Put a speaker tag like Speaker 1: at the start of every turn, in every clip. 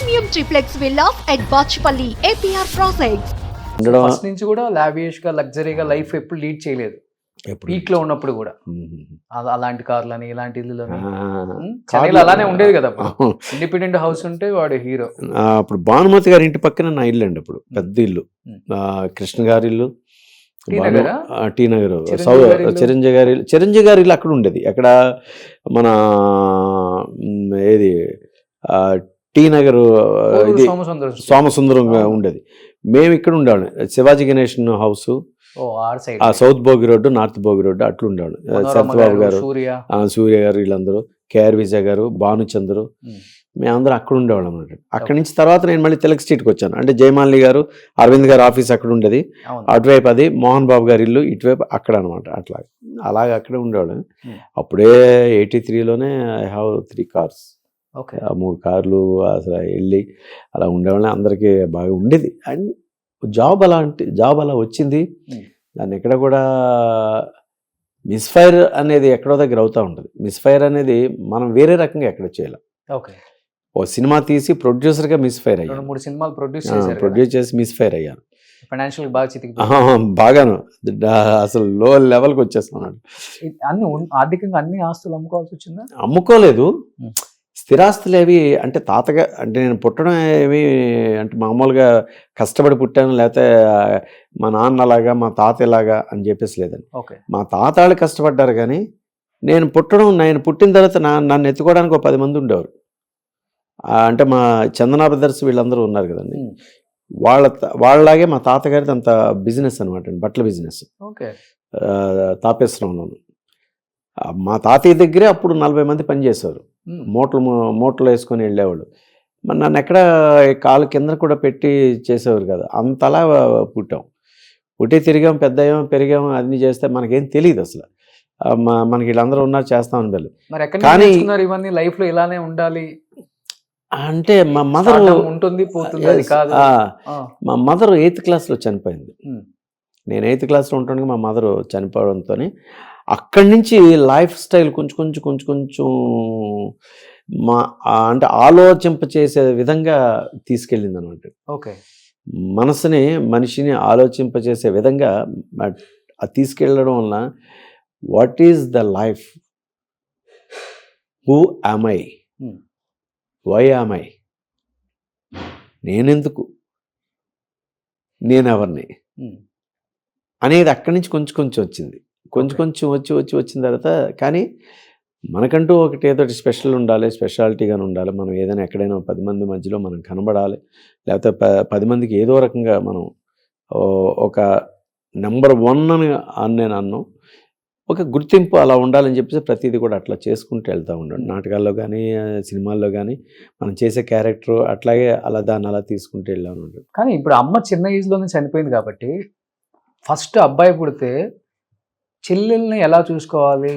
Speaker 1: Premium triplex villas at Bachpalli, APR Projects.
Speaker 2: First నుంచి కూడా lavish గా లగ్జరీగా లైఫ్ ఎప్పుడు లీడ్ చేయలేదు. పీక్ లో ఉన్నప్పుడు కూడా అలాంటి కార్లని ఇలాంటి ఇల్లులని చెన్నైలో అలానే ఉండేది కదా. ఇండిపెండెంట్ హౌస్ ఉంటే వాడు హీరో.
Speaker 3: అప్పుడు భానుమతి గారి ఇంటి పక్కన నా ఇల్లు అండి. అప్పుడు పెద్ద ఇల్లు, కృష్ణ గారి ఇల్లు, టీ నగర్, చిరంజీవి గారి ఇల్లు అక్కడ ఉండేది. అక్కడ మన ఏది టీ నగర్ ఇది సోమసుందరంగా ఉండేది. మేము ఇక్కడ ఉండేవాళ్ళం. Sivaji Ganesan house, south Bhogi road, north Bhogi road అట్లా ఉండేవాళ్ళు. సత్యబాబు గారు, సూర్య గారు, వీళ్ళందరూ, కేఆర్ విజయ్ గారు, భానుచంద్రు, మేమందరం అక్కడ ఉండేవాళ్ళం అన్నమాట. అక్కడి నుంచి తర్వాత నేను మళ్ళీ తిలక్ స్ట్రీట్కి వచ్చాను. అంటే జయమాలిని గారు, అరవింద్ గారు ఆఫీస్ అక్కడ ఉండేది, అటువైపు అది మోహన్ బాబు గారి ఇల్లు, ఇటువైపు అక్కడ అనమాట. అలాగే అక్కడే ఉండేవాళ్ళం. అప్పుడే 83లోనే ఐ హ్యావ్ 3 cars, 3 కార్లు అసలు వెళ్ళి అలా ఉండేవాళ్ళని. అందరికీ బాగా ఉండేది. అండ్ జాబ్ అలా వచ్చింది. దాన్ని ఎక్కడ కూడా మిస్ఫైర్ అనేది ఎక్కడో దగ్గర అవుతూ ఉంటుంది. మిస్ఫైర్ అనేది మనం వేరే రకంగా ఎక్కడ చేయలేం. ఓ సినిమా తీసి ప్రొడ్యూసర్గా మిస్ఫైర్ అయ్యాను.
Speaker 2: 3 సినిమాలు
Speaker 3: ప్రొడ్యూస్ చేసి మిస్ఫైర్ అయ్యాను.
Speaker 2: ఫైనాన్షియల్
Speaker 3: బాగాను అసలు లో లెవెల్కి వచ్చేస్తున్నాడు.
Speaker 2: ఆర్థికంగా అన్ని ఆస్తులు అమ్ముకోవాల్సి వచ్చిందా?
Speaker 3: అమ్ముకోలేదు. స్థిరాస్తులు ఏవి అంటే తాతగా అంటే నేను పుట్టడం ఏమి అంటే మామూలుగా కష్టపడి పుట్టాను, లేకపోతే మా నాన్న అలాగా మా తాత ఇలాగా అని చెప్పేసి లేదండి. మా తాత వాళ్ళు కష్టపడ్డారు, కానీ నేను పుట్టిన తర్వాత నన్ను ఎత్తుకోవడానికి ఒక 10 మంది ఉండేవారు. అంటే మా చందనా బ్రదర్స్ వీళ్ళందరూ ఉన్నారు కదండి, వాళ్ళలాగే మా తాతగారిది అంత బిజినెస్ అనమాట అండి, బట్టల బిజినెస్. తాపేశ్వరంలోను మా తాతయ్య దగ్గరే అప్పుడు 40 మంది పనిచేసేవారు. మూటలు వేసుకొని వెళ్ళేవాళ్ళు. మరి నన్ను ఎక్కడ కాలు కింద కూడా పెట్టి చేసేవారు కదా. అంతలా పుట్టి తిరిగాం, పెద్దయ్యాం, పెరిగాం, అన్ని చేస్తే మనకేం తెలియదు అసలు. మనకి వీళ్ళందరూ ఉన్నారు చేస్తామని వెళ్ళి.
Speaker 2: కానీ ఇవన్నీ లైఫ్ లో ఇలానే ఉండాలి
Speaker 3: అంటే మా మదర్
Speaker 2: ఉంటుంది పోతుంది కాదు.
Speaker 3: మా మదర్ 8th క్లాస్లో చనిపోయింది. నేను 8th క్లాస్లో ఉంటుండగా మా మదర్ చనిపోవడంతో అక్కడి నుంచి లైఫ్ స్టైల్ కొంచెం అంటే ఆలోచింపచేసే విధంగా తీసుకెళ్ళింది అనమాట. మనిషిని ఆలోచింపచేసే విధంగా తీసుకెళ్ళడం వల్ల what is the life, who am I, why am I, నేనెందుకు, నేనెవరిని అనేది అక్కడి నుంచి కొంచెం వచ్చింది. కొంచెం వచ్చిన తర్వాత కానీ మనకంటూ ఒకటి ఏదో స్పెషల్ ఉండాలి, స్పెషాలిటీగా ఉండాలి. మనం ఏదైనా ఎక్కడైనా 10 మంది మధ్యలో మనం కనబడాలి, లేకపోతే 10 మందికి ఏదో రకంగా మనం ఒక నెంబర్ 1 అని నేను అన్నాను. ఒక గుర్తింపు అలా ఉండాలని చెప్పేసి ప్రతిదీ కూడా అట్లా చేసుకుంటూ వెళ్తూ ఉన్నాడు. నాటకాల్లో కానీ సినిమాల్లో కానీ మనం చేసే క్యారెక్టర్ అట్లాగే దాన్ని అలా తీసుకుంటూ వెళ్ళాను.
Speaker 2: కానీ ఇప్పుడు అమ్మ చిన్న ఏజ్లోనే చనిపోయింది కాబట్టి ఫస్ట్ అబ్బాయి పుడితే చెల్లెల్ని ఎలా చూసుకోవాలి,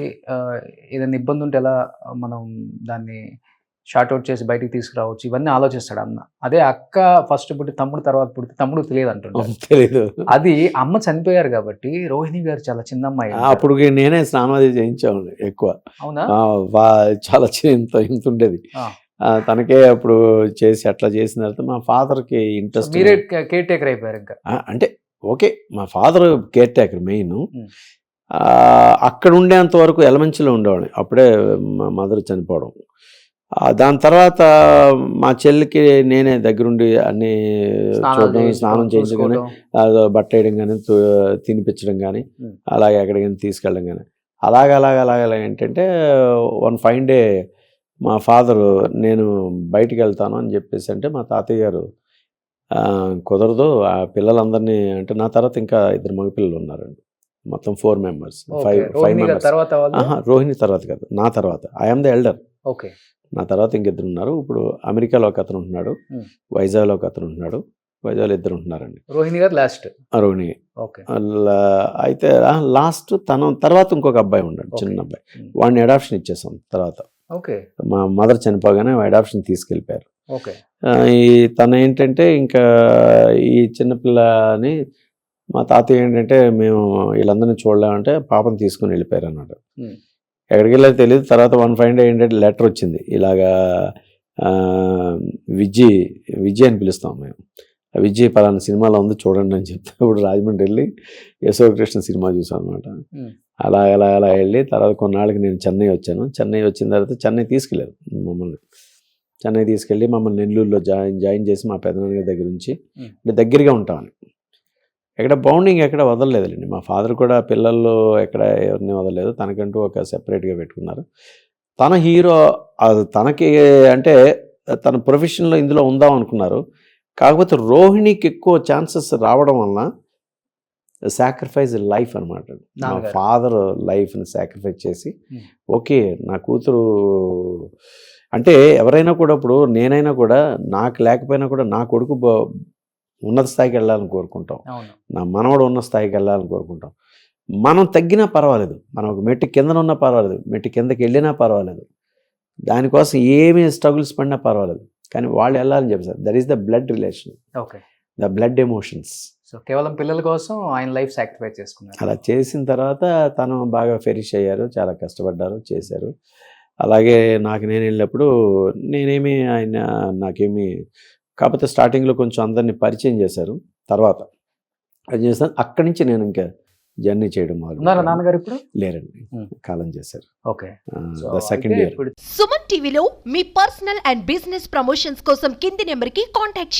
Speaker 2: ఏదైనా ఇబ్బంది ఉంటే ఎలా మనం దాన్ని షార్ట్అవుట్ చేసి బయటికి తీసుకురావచ్చు, ఇవన్నీ ఆలోచిస్తాడు అన్న. అదే అక్క ఫస్ట్ పుట్టి తమ్ముడు తర్వాత పుడితే తమ్ముడు తెలియదు అంటుంటాడు.
Speaker 3: తెలియదు.
Speaker 2: అది అమ్మ చనిపోయారు కాబట్టి రోహిణి గారు చాలా చిన్న అమ్మాయి.
Speaker 3: అప్పుడు నేనే స్నానాది చేయించాను ఎక్కువ.
Speaker 2: అవునా?
Speaker 3: చాలా ఇంత ఉండేది. తనకే అప్పుడు చేసి అట్లా చేసిన తర్వాత మా ఫాదర్కి ఇంట్రెస్ట్.
Speaker 2: మీరే కేర్ టేకర్ అయిపోయారు ఇంకా?
Speaker 3: అంటే ఓకే, మా ఫాదర్ కేర్ టేకర్ మెయిన్. అక్కడ ఉండేంత వరకు ఎలమంచిలో ఉండేవాళ్ళం. అప్పుడే మా మదర్ చనిపోవడం. దాని తర్వాత మా చెల్లికి నేనే దగ్గరుండి అన్నీ చూడడం, స్నానం చేయించడం కానీ, బట్ట వేయడం కానీ, తినిపించడం కానీ, అలాగే ఎక్కడికైనా తీసుకెళ్ళడం కానీ, అలాగ ఏంటంటే వన్ ఫైన్ డే మా ఫాదరు నేను బయటికి వెళ్తాను అని చెప్పేసి అంటే మా తాతయ్య గారు కుదరదు, ఆ పిల్లలందరినీ అంటే నా తర్వాత ఇంకా 2 మగపిల్లలు ఉన్నారండి, మొత్తం 4 members. 5 members. రోహిణి తర్వాత కాదు, నా తర్వాత. I'm the elder. నా తర్వాత ఇంకిద్దరు ఉన్నారు. ఇప్పుడు అమెరికాలో ఒక అతను ఉంటున్నాడు, వైజాగ్లో ఒక అతను ఉంటున్నాడు. వైజాగ్లో 2 ఉంటున్నారండి.
Speaker 2: రోహిణి గారు లాస్ట్.
Speaker 3: రోహిణి అయితే లాస్ట్. తర్వాత ఇంకొక అబ్బాయి ఉన్నాడు, చిన్న అబ్బాయి. వాడిని అడాప్షన్ ఇచ్చేసాం తర్వాత. మా మదర్ చనిపోగానే అడాప్షన్ తీసుకెళ్ళిపోయారు. తను ఏంటంటే ఇంకా ఈ చిన్నపిల్లని మా తాతయ్య ఏంటంటే మేము వీళ్ళందరినీ చూడలేమంటే పాపను తీసుకుని వెళ్ళిపోయారు అన్నాడు. ఎక్కడికి వెళ్ళారో తెలియదు. తర్వాత వన్ ఫైన్ డే ఏంటంటే లెటర్ వచ్చింది, ఇలాగా విజ్జి విజయ్ అని పిలుస్తాం మేము. విజయ్ పలానా సినిమాలో ఉంది చూడండి అని చెప్తే ఇప్పుడు రాజమండ్రి వెళ్ళి యశోకృష్ణ సినిమా చూసాం అనమాట. అలా అలా అలా వెళ్ళి తర్వాత కొన్నాళ్ళకి నేను చెన్నై వచ్చాను. చెన్నై వచ్చిన తర్వాత చెన్నై తీసుకెళ్ళారు మమ్మల్ని. చెన్నై తీసుకెళ్ళి మమ్మల్ని నెల్లూరులో జాయిన్ చేసి మా పెదనాన్నగారి దగ్గర నుంచి అంటే దగ్గరగా ఉంటామని. ఎక్కడ బౌండింగ్ ఎక్కడ వదలలేదులేండి. మా ఫాదర్ కూడా పిల్లల్లో ఎక్కడ ఎవరిని వదలలేదు. తనకంటూ ఒక సెపరేట్గా పెట్టుకున్నారు. తన హీరో తనకి అంటే తన ప్రొఫెషన్లో ఇందులో ఉందాం అనుకున్నారు. కాకపోతే రోహిణికి ఎక్కువ ఛాన్సెస్ రావడం వలన సాక్రిఫైస్ లైఫ్ అనమాట. మా ఫాదర్ లైఫ్ని సాక్రిఫైస్ చేసి ఓకే నా కూతురు అంటే ఎవరైనా కూడా ఇప్పుడు నేనైనా కూడా నాకు లేకపోయినా కూడా నా కొడుకు ఉన్నత స్థాయికి వెళ్ళాలని కోరుకుంటాం. నా మనవడు ఉన్న స్థాయికి వెళ్ళాలని కోరుకుంటాం. మనం తగ్గినా పర్వాలేదు, మనం ఒక మెట్టు కిందన ఉన్నా పర్వాలేదు, మెట్టు కిందకి వెళ్ళినా పర్వాలేదు, దానికోసం ఏమీ స్ట్రగుల్స్ పడినా పర్వాలేదు, కానీ వాళ్ళు వెళ్ళాలని చెప్పారు. That is the blood relation, the blood emotions.
Speaker 2: So కేవలం పిల్లల కోసం ఆయన లైఫ్ సాక్రిఫైస్ చేసుకున్నారు.
Speaker 3: అలా చేసిన తర్వాత తను బాగా ఫెరిష్ అయ్యారు, చాలా కష్టపడ్డారు, చేశారు. అలాగే నాకు నేను వెళ్ళినప్పుడు నేనేమి ఆయన నాకేమి కాకపోతే స్టార్టింగ్లో కొంచెం అందరినీ పరిచయం చేశారు. తర్వాత అది చేస్తాను. అక్కడి నుంచి నేను ఇంకా జర్నీ చేయడం మొదలు.
Speaker 2: నాన్నగారు ఇప్పుడు
Speaker 3: లేరండి, కాలం చేశారు.
Speaker 2: Okay,
Speaker 3: second year.
Speaker 1: సుమన్ టీవీలో మీ పర్సనల్ అండ్ బిజినెస్ ప్రమోషన్స్ కోసం కింది నెంబర్కి కాంటాక్ట్ చేయండి.